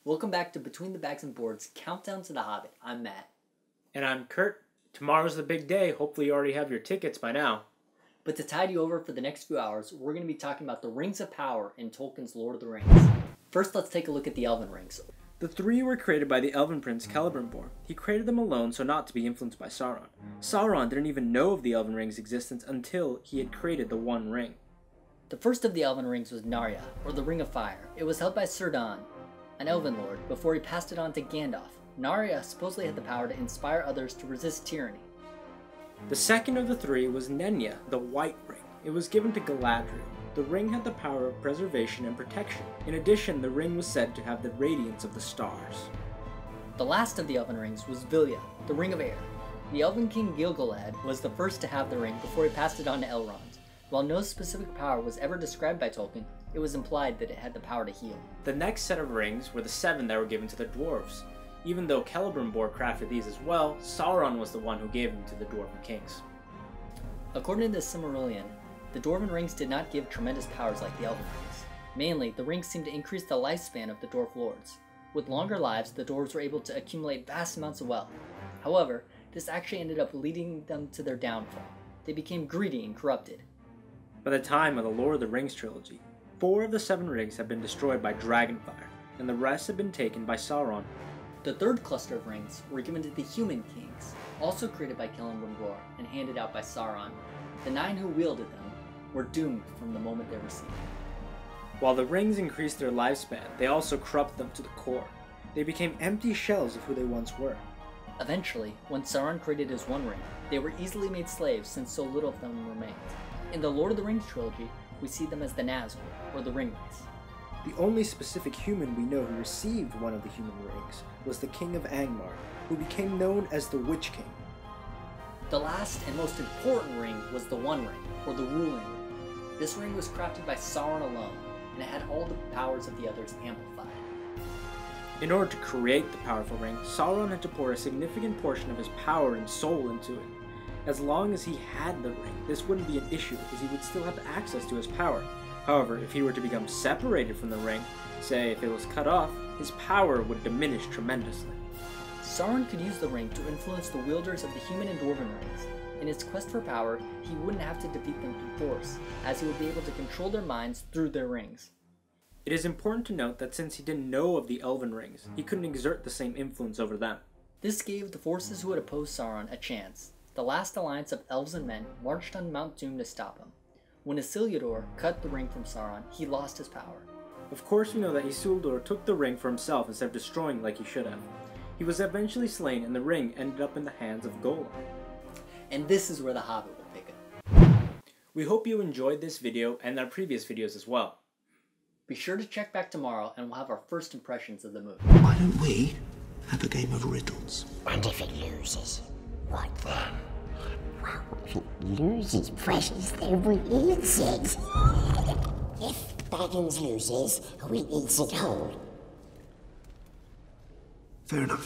Welcome back to Between the Bags and Boards, Countdown to the Hobbit. I'm Matt. And I'm Kurt. Tomorrow's the big day. Hopefully you already have your tickets by now. But to tide you over for the next few hours, we're going to be talking about the Rings of Power in Tolkien's Lord of the Rings. First, let's take a look at the Elven Rings. The three were created by the Elven Prince Celebrimbor. He created them alone so not to be influenced by Sauron. Sauron didn't even know of the Elven Ring's existence until he had created the One Ring. The first of the Elven Rings was Narya, or the Ring of Fire. It was held by Círdan, an Elven Lord, before he passed it on to Gandalf. Narya supposedly had the power to inspire others to resist tyranny. The second of the three was Nenya, the White Ring. It was given to Galadriel. The ring had the power of preservation and protection. In addition, the ring was said to have the radiance of the stars. The last of the Elven Rings was Vilya, the Ring of Air. The Elven King Gil-galad was the first to have the ring before he passed it on to Elrond. While no specific power was ever described by Tolkien, it was implied that it had the power to heal. The next set of rings were the 7 that were given to the dwarves. Even though Celebrimbor crafted these as well, Sauron was the one who gave them to the Dwarven Kings. According to the Silmarillion, the Dwarven Rings did not give tremendous powers like the Elven Rings. Mainly, the rings seemed to increase the lifespan of the Dwarf Lords. With longer lives, the dwarves were able to accumulate vast amounts of wealth. However, this actually ended up leading them to their downfall. They became greedy and corrupted. By the time of the Lord of the Rings trilogy, 4 of the 7 rings had been destroyed by Dragonfire, and the rest had been taken by Sauron. The third cluster of rings were given to the Human Kings, also created by Celebrimbor and handed out by Sauron. The 9 who wielded them were doomed from the moment they received them. While the rings increased their lifespan, they also corrupted them to the core. They became empty shells of who they once were. Eventually, when Sauron created his One Ring, they were easily made slaves since so little of them remained. In the Lord of the Rings trilogy, we see them as the Nazgûl, or the Ring Race. The only specific human we know who received one of the human rings was the King of Angmar, who became known as the Witch King. The last and most important ring was the One Ring, or the Ruling Ring. This ring was crafted by Sauron alone, and it had all the powers of the others amplified. In order to create the powerful ring, Sauron had to pour a significant portion of his power and soul into it. As long as he had the ring, this wouldn't be an issue because he would still have access to his power. However, if he were to become separated from the ring, say if it was cut off, his power would diminish tremendously. Sauron could use the ring to influence the wielders of the human and dwarven rings. In his quest for power, he wouldn't have to defeat them through force, as he would be able to control their minds through their rings. It is important to note that since he didn't know of the Elven Rings, he couldn't exert the same influence over them. This gave the forces who had opposed Sauron a chance. The last alliance of elves and men marched on Mount Doom to stop him. When Isildur cut the ring from Sauron, he lost his power. Of course we know that Isildur took the ring for himself instead of destroying like he should have. He was eventually slain and the ring ended up in the hands of Gollum. And this is where the Hobbit will pick up. We hope you enjoyed this video and our previous videos as well. Be sure to check back tomorrow and we'll have our first impressions of the movie. Why don't we have a game of riddles? And if it loses, what then? Well, if it loses precious, then we eat it. If Baggins loses, we eat it whole. Fair enough.